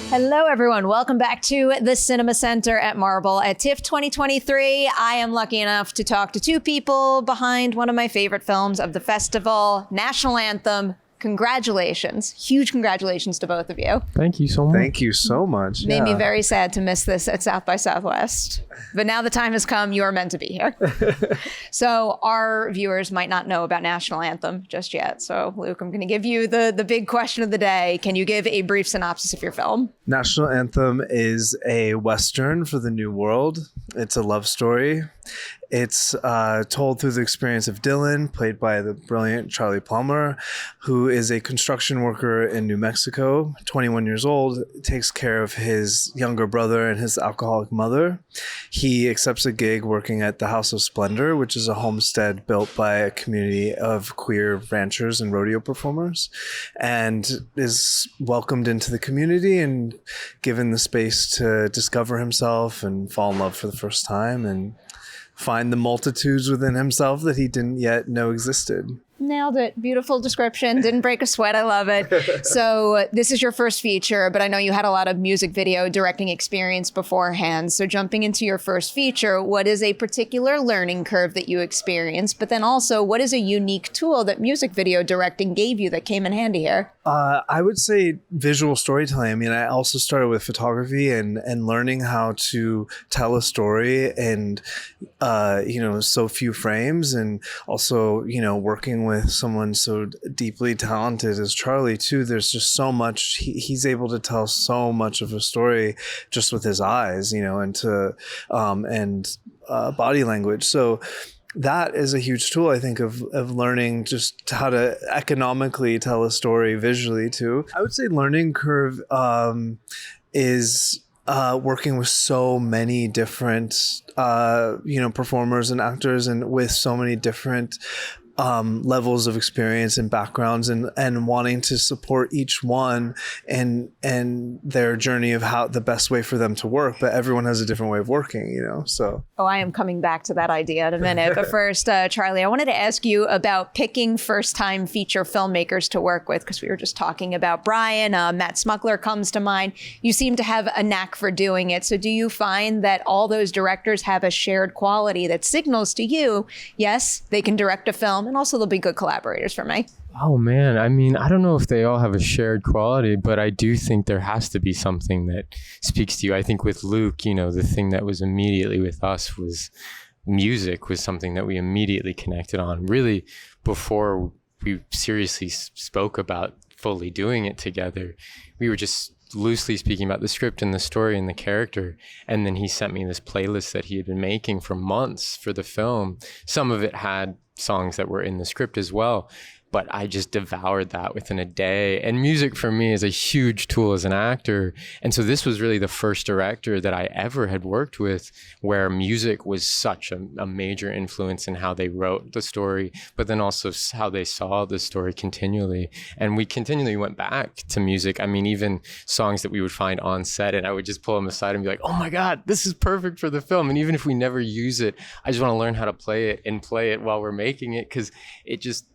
Hello, everyone. Welcome back to the Cinema Center at MARBL at TIFF 2023. I am lucky enough to talk to two people behind one of my favorite films of the festival, National Anthem. Congratulations. Huge congratulations to both of you. Thank you so much. Thank you so much. Made me very sad to miss this at South by Southwest. But now the time has come. You are meant to be here. So our viewers might not know about National Anthem just yet. So Luke, I'm going to give you the big question of the day. Can you give a brief synopsis of your film? National Anthem is a Western for the New World. It's a love story. It's told through the experience of Dylan, played by the brilliant Charlie Plummer, who is a construction worker in New Mexico, 21 years old, takes care of his younger brother and his alcoholic mother. He accepts a gig working at the House of Splendor, which is a homestead built by a community of queer ranchers and rodeo performers, and is welcomed into the community and given the space to discover himself and fall in love for the first time and find the multitudes within himself that he didn't yet know existed. Nailed it. Beautiful description. Didn't break a sweat. I love it. So this is your first feature, but I know you had a lot of music video directing experience beforehand. So jumping into your first feature, what is a particular learning curve that you experienced? But then also, what is a unique tool that music video directing gave you that came in handy here? I would say visual storytelling. I mean, I also started with photography and learning how to tell a story in, so few frames, and also, working with someone so deeply talented as Charlie too. There's just so much. He's able to tell so much of a story just with his eyes, and body language. So that is a huge tool, I think, of learning just how to economically tell a story visually too. I would say learning curve is working with so many different, performers and actors, and with so many different levels of experience and backgrounds, and wanting to support each one and their journey of how the best way for them to work. But everyone has a different way of working, so. Oh, I am coming back to that idea in a minute. But first, Charlie, I wanted to ask you about picking first-time feature filmmakers to work with, because we were just talking about Brian. Matt Smuckler comes to mind. You seem to have a knack for doing it. So do you find that all those directors have a shared quality that signals to you, yes, they can direct a film, and also they'll be good collaborators for me? Oh man, I mean, I don't know if they all have a shared quality, but I do think there has to be something that speaks to you. I think with Luke, the thing that was immediately with us was music, was something that we immediately connected on. Really, before we seriously spoke about fully doing it together, we were just loosely speaking about the script and the story and the character. And then he sent me this playlist that he had been making for months for the film. Some of it had songs that were in the script as well, but I just devoured that within a day. And music for me is a huge tool as an actor. And so this was really the first director that I ever had worked with where music was such a major influence in how they wrote the story, but then also how they saw the story continually. And we continually went back to music. I mean, even songs that we would find on set, and I would just pull them aside and be like, oh my God, this is perfect for the film. And even if we never use it, I just want to learn how to play it while we're making it, because it just,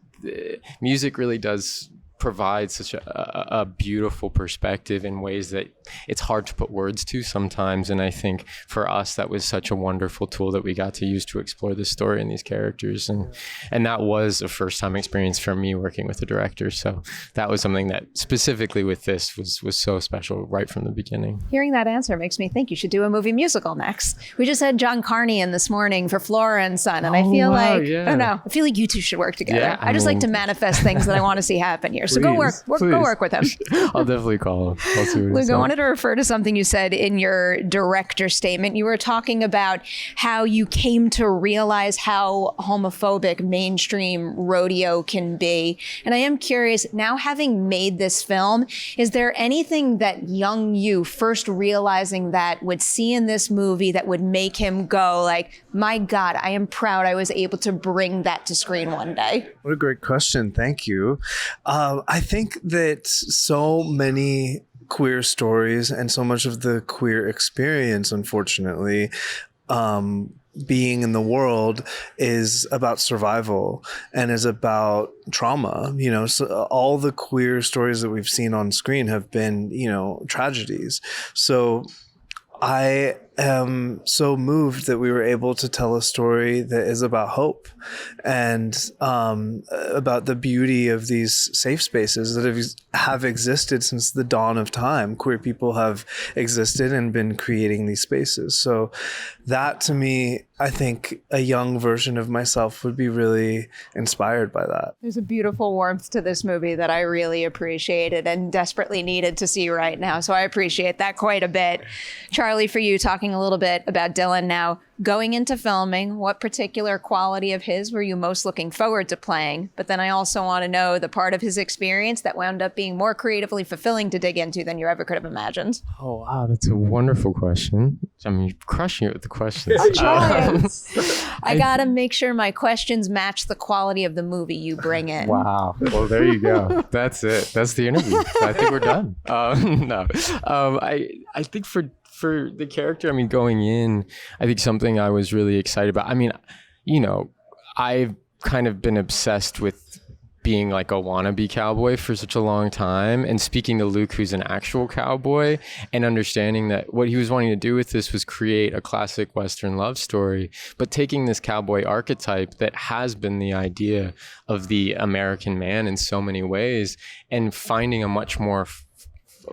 music really does provide such a beautiful perspective in ways that it's hard to put words to sometimes. And I think for us, that was such a wonderful tool that we got to use to explore this story and these characters. And that was a first time experience for me working with the director. So that was something that specifically with this was so special right from the beginning. Hearing that answer makes me think you should do a movie musical next. We just had John Carney in this morning for Flora and Son. And I feel I don't know, I feel like you two should work together. Yeah, I just like to manifest things that I want to see happen here. So go work with him. I'll definitely call him. I'll see what Luke, I wanted to refer to something you said in your director statement. You were talking about how you came to realize how homophobic mainstream rodeo can be. And I am curious, now having made this film, is there anything that young you first realizing that would see in this movie that would make him go like, my God, I am proud I was able to bring that to screen one day? What a great question. Thank you. I think that so many queer stories and so much of the queer experience, unfortunately, being in the world is about survival and is about trauma. You know, so all the queer stories that we've seen on screen have been, you know, tragedies. So I am so moved that we were able to tell a story that is about hope and about the beauty of these safe spaces that have existed since the dawn of time. Queer people have existed and been creating these spaces. So that, to me, I think a young version of myself would be really inspired by that. There's a beautiful warmth to this movie that I really appreciated and desperately needed to see right now. So I appreciate that quite a bit. Charlie, for you, talking a little bit about Dylan now, going into filming, what particular quality of his were you most looking forward to playing? But then I also want to know the part of his experience that wound up being more creatively fulfilling to dig into than you ever could have imagined. Oh, wow. That's a wonderful question. I mean, you're crushing it with the questions. I'm trying. I got to make sure my questions match the quality of the movie you bring in. Wow. Well, there you go. That's it. That's the interview. I think we're done. I think for the character, I mean, going in, I think something I was really excited about. I mean, you know, I've kind of been obsessed with being like a wannabe cowboy for such a long time, and speaking to Luke, who's an actual cowboy, and understanding that what he was wanting to do with this was create a classic Western love story, but taking this cowboy archetype that has been the idea of the American man in so many ways, and finding a much more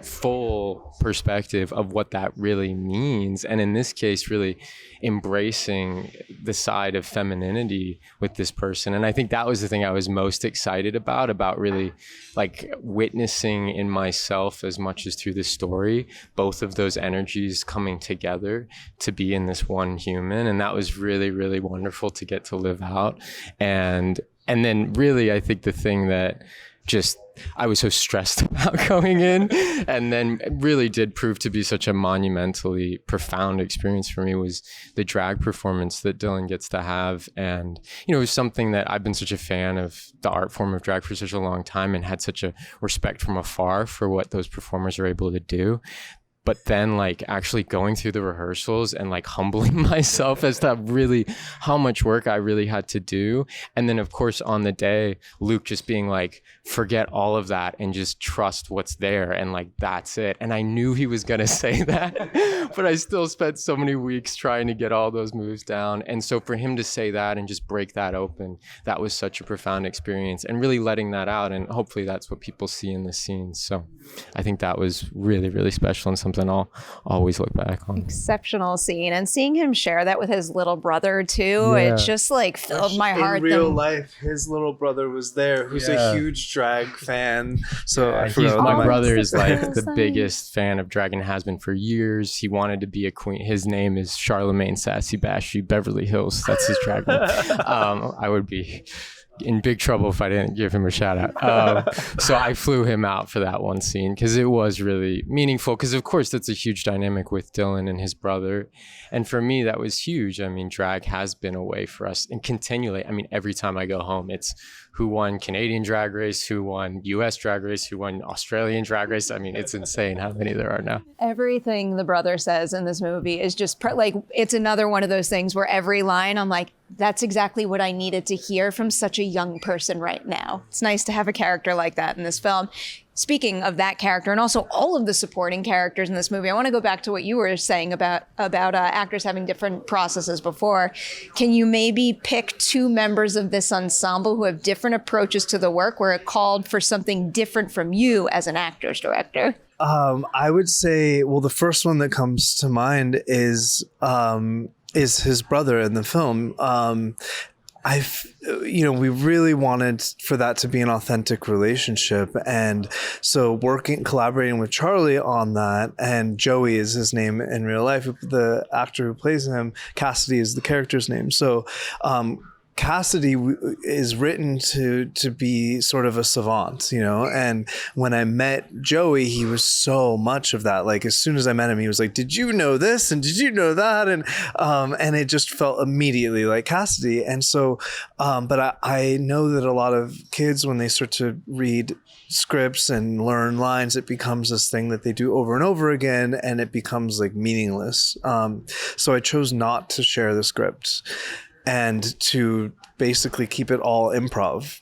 full perspective of what that really means, and in this case really embracing the side of femininity with this person. And I think that was the thing I was most excited about really like witnessing in myself as much as through the story, both of those energies coming together to be in this one human. And that was really, really wonderful to get to live out. And then really, I think the thing that just I was so stressed about going in, and then it really did prove to be such a monumentally profound experience for me, was the drag performance that Dylan gets to have. And, you know, it was something that I've been such a fan of the art form of drag for such a long time, and had such a respect from afar for what those performers are able to do. But then like actually going through the rehearsals and like humbling myself as to really how much work I really had to do. And then of course on the day, Luke just being like, forget all of that and just trust what's there. And like, that's it. And I knew he was going to say that, but I still spent so many weeks trying to get all those moves down. And so for him to say that and just break that open, that was such a profound experience, and really letting that out. And hopefully that's what people see in the scene. So I think that was really, really special, and something I'll always look back on. Exceptional scene, and seeing him share that with his little brother too, it just like filled my heart. In real life, his little brother was there, who's a huge drag fan. So my brother is like the biggest fan of drag and has been for years. He wanted to be a queen. His name is Charlemagne Sassy Bashy Beverly Hills. That's his drag name. I would be in big trouble if I didn't give him a shout out. So I flew him out for that one scene because it was really meaningful, because of course that's a huge dynamic with Dylan and his brother. And for me, that was huge. I mean, drag has been a way for us, and continually, I mean, every time I go home, it's who won Canadian Drag Race, who won US Drag Race, who won Australian Drag Race. I mean, it's insane how many there are now. Everything the brother says in this movie is just like, it's another one of those things where every line I'm like, that's exactly what I needed to hear from such a young person right now. It's nice to have a character like that in this film. Speaking of that character, and also all of the supporting characters in this movie, I want to go back to what you were saying about actors having different processes before. Can you maybe pick two members of this ensemble who have different approaches to the work, where it called for something different from you as an actor's director? I would say, well, the first one that comes to mind is his brother in the film. We really wanted for that to be an authentic relationship. And so collaborating with Charlie on that, and Joey is his name in real life, the actor who plays him, Cassidy is the character's name. So, Cassidy is written to be sort of a savant, you know, and when I met Joey, he was so much of that. Like as soon as I met him, he was like, "Did you know this? And did you know that?" And it just felt immediately like Cassidy. And so, but I know that a lot of kids, when they start to read scripts and learn lines, it becomes this thing that they do over and over again, and it becomes like meaningless. So I chose not to share the script and to basically keep it all improv.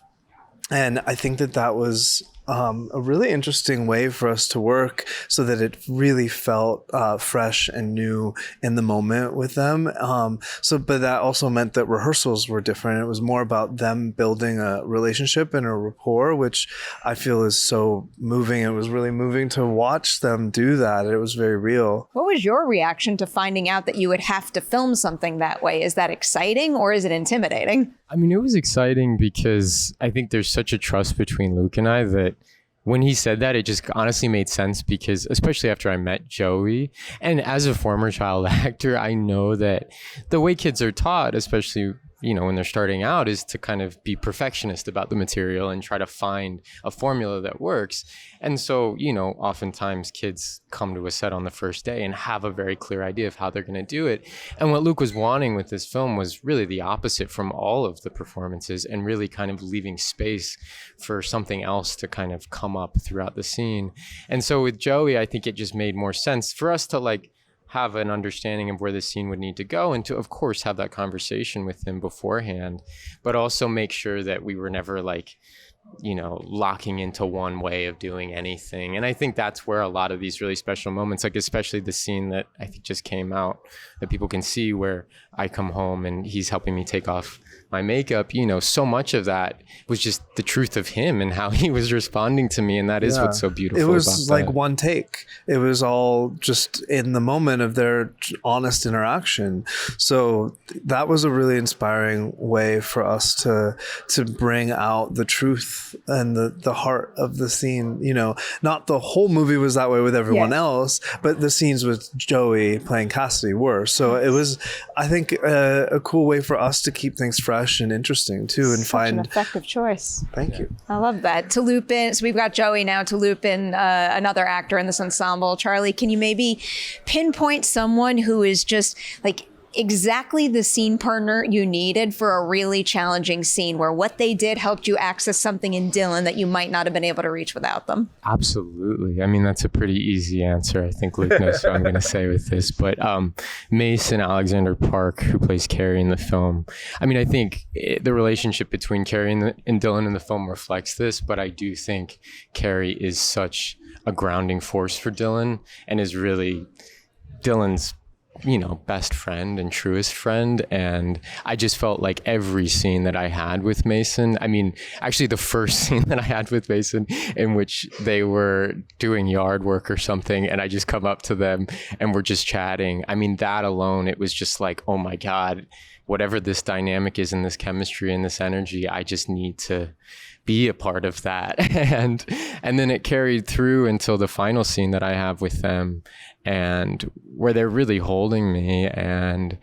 And I think that was a really interesting way for us to work, so that it really felt fresh and new in the moment with them. But that also meant that rehearsals were different. It was more about them building a relationship and a rapport, which I feel is so moving. It was really moving to watch them do that. It was very real. What was your reaction to finding out that you would have to film something that way? Is that exciting or is it intimidating? I mean, it was exciting because I think there's such a trust between Luke and I that when he said that, it just honestly made sense, because especially after I met Joey, and as a former child actor, I know that the way kids are taught, especially, you know, when they're starting out, is to kind of be perfectionist about the material and try to find a formula that works. And so, you know, oftentimes kids come to a set on the first day and have a very clear idea of how they're going to do it. And what Luke was wanting with this film was really the opposite from all of the performances, and really kind of leaving space for something else to kind of come up throughout the scene. And so with Joey, I think it just made more sense for us to like have an understanding of where the scene would need to go, and to, of course, have that conversation with him beforehand, but also make sure that we were never like, you know, locking into one way of doing anything. And I think that's where a lot of these really special moments, like especially the scene that I think just came out that people can see, where I come home and he's helping me take off my makeup, you know, so much of that was just the truth of him and how he was responding to me. And that is what's so beautiful about that. It was like one take. It was all just in the moment of their honest interaction. So that was a really inspiring way for us to bring out the truth and the heart of the scene. You know, not the whole movie was that way with everyone else, but the scenes with Joey playing Cassidy were. So it was, I think, a cool way for us to keep things fresh and interesting too, and Such find an effective choice. Thank you. I love that. To loop in, so we've got Joey now. To loop in another actor in this ensemble, Charlie. Can you maybe pinpoint someone who is just like exactly the scene partner you needed for a really challenging scene, where what they did helped you access something in Dylan that you might not have been able to reach without them? Absolutely. I mean, that's a pretty easy answer. I think Luke knows what I'm going to say with this, but Mason Alexander Park, who plays Carrie in the film. I mean, I think the relationship between Carrie and Dylan in the film reflects this, but I do think Carrie is such a grounding force for Dylan, and is really Dylan's, you know, best friend and truest friend. And I just felt like every scene that I had with Mason, I mean, actually the first scene that I had with Mason, in which they were doing yard work or something, and I just come up to them and we're just chatting. I mean, that alone, it was just like, oh my God, whatever this dynamic is and this chemistry and this energy, I just need to be a part of that. And then it carried through until the final scene that I have with them, and where they're really holding me, and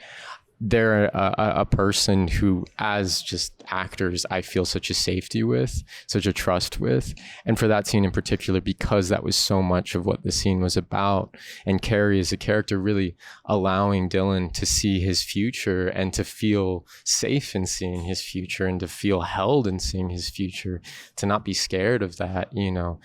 they're a person who, as just actors, I feel such a safety with, such a trust with. And for that scene in particular, because that was so much of what the scene was about, and Carrie as a character really allowing Dylan to see his future and to feel safe in seeing his future, and to feel held in seeing his future, to not be scared of that, you know,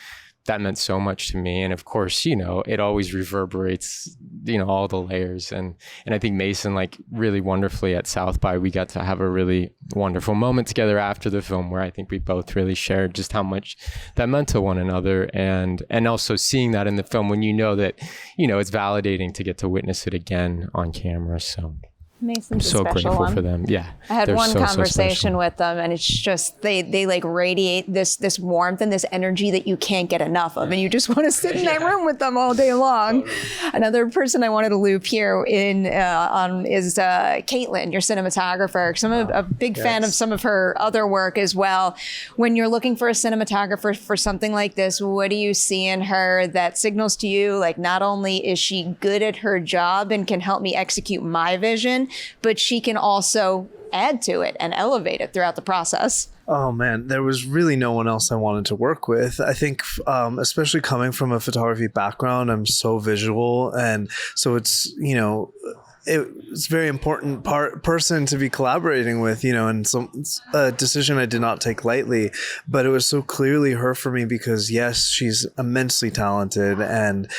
that meant so much to me. And of course, you know, it always reverberates, you know, all the layers. And I think Mason, like, really wonderfully at South by, we got to have a really wonderful moment together after the film, where I think we both really shared just how much that meant to one another. And also seeing that in the film, when you know that, you know, it's validating to get to witness it again on camera. So Mason's I'm so grateful for them. Yeah. I had one so conversation with them, and it's just, they like radiate this warmth and this energy that you can't get enough of. And you just want to sit in that room with them all day long. Another person I wanted to loop here in on is Caitlin, your cinematographer. I'm a big fan of some of her other work as well. When you're looking for a cinematographer for something like this, what do you see in her that signals to you, like, not only is she good at her job and can help me execute my vision, but she can also add to it and elevate it throughout the process. Oh man, there was really no one else I wanted to work with. I think, especially coming from a photography background, I'm so visual, and so it's, you know, it's very important person to be collaborating with, you know, and a decision I did not take lightly, but it was so clearly her for me because yes, she's immensely talented, and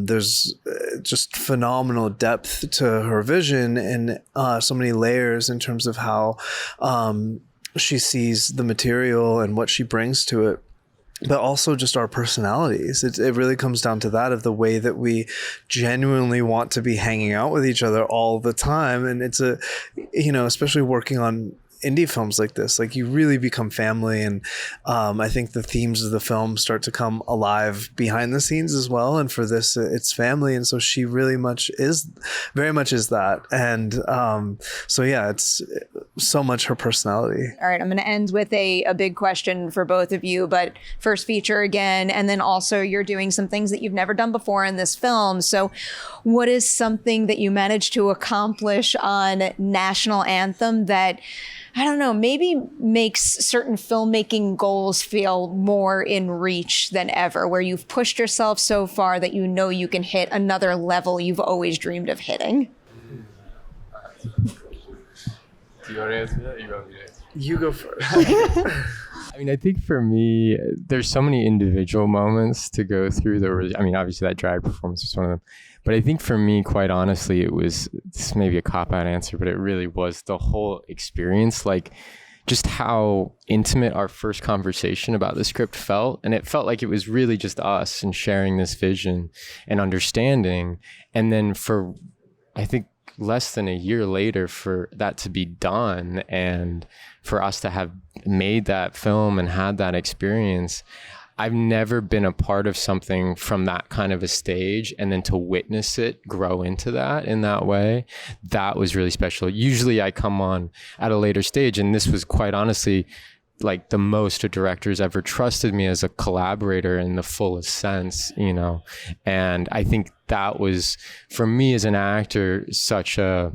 there's just phenomenal depth to her vision and so many layers in terms of how she sees the material and what she brings to it, but also just our personalities. It really comes down to that, of the way that we genuinely want to be hanging out with each other all the time. And it's you know, especially working on indie films like this, like you really become family. And I think the themes of the film start to come alive behind the scenes as well. And for this, it's family. And so she very much is that. And so yeah, it's so much her personality. All right, I'm going to end with a big question for both of you, but first feature again, and then also you're doing some things that you've never done before in this film. So what is something that you managed to accomplish on National Anthem that, I don't know, maybe makes certain filmmaking goals feel more in reach than ever, where you've pushed yourself so far that you know you can hit another level you've always dreamed of hitting? Do you want to answer that? Or you want me to answer? You go first. I mean, I think for me, there's so many individual moments to go through. I mean, obviously that drag performance was one of them. But I think for me, quite honestly, this may be a cop-out answer, but it really was the whole experience, like just how intimate our first conversation about the script felt. And it felt like it was really just us and sharing this vision and understanding. And then for, I think, less than a year later, for that to be done and for us to have made that film and had that experience, I've never been a part of something from that kind of a stage, and then to witness it grow into that in that way, that was really special. Usually I come on at a later stage, and this was quite honestly like the most a director's ever trusted me as a collaborator in the fullest sense, you know. And I think that was, for me as an actor, such a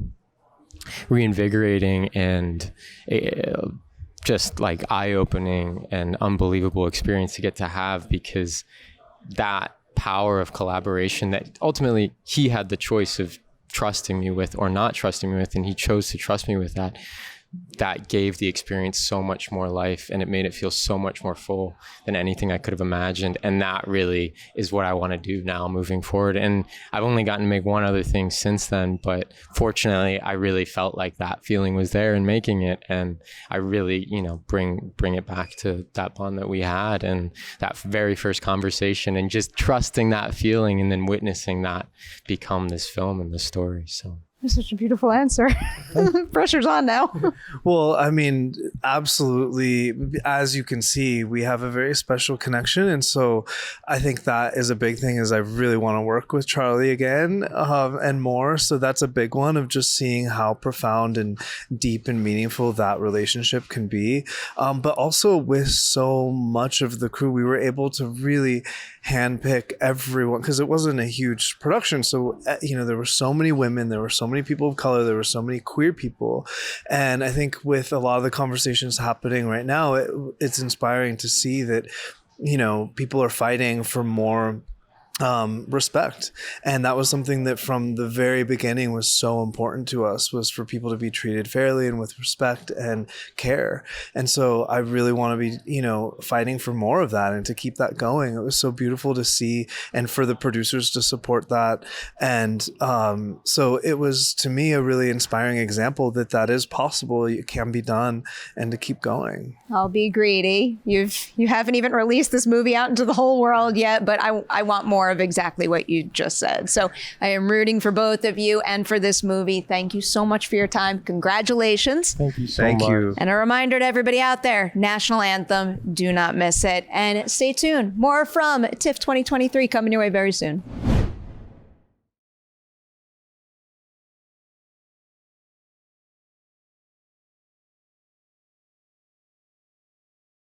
reinvigorating and just like eye-opening and unbelievable experience to get to have, because that power of collaboration that ultimately he had the choice of trusting me with or not trusting me with, and he chose to trust me with that gave the experience so much more life, and it made it feel so much more full than anything I could have imagined. And that really is what I want to do now moving forward. And I've only gotten to make one other thing since then, but fortunately I really felt like that feeling was there in making it, and I really, you know, bring it back to that bond that we had and that very first conversation, and just trusting that feeling and then witnessing that become this film and this story. So That's such a beautiful answer. Pressure's on now. Well, I mean, absolutely. As you can see, we have a very special connection. And so I think that is a big thing, is I really want to work with Charlie again and more. So that's a big one, of just seeing how profound and deep and meaningful that relationship can be. But also with so much of the crew, we were able to really handpick everyone, because it wasn't a huge production. So, you know, there were so many women, there were so many people of color, there were so many queer people. And I think with a lot of the conversations happening right now, it's inspiring to see that, you know, people are fighting for more respect. And that was something that from the very beginning was so important to us, was for people to be treated fairly and with respect and care. And so I really want to be, you know, fighting for more of that and to keep that going. It was so beautiful to see, and for the producers to support that. And so it was, to me, a really inspiring example that is possible, it can be done, and to keep going. I'll be greedy. You haven't even released this movie out into the whole world yet, but I want more of exactly what you just said. So I am rooting for both of you and for this movie. Thank you so much for your time. Congratulations. thank you so much. And a reminder to everybody out there, National Anthem, do not miss it. And stay tuned. More from TIFF 2023 coming your way very soon.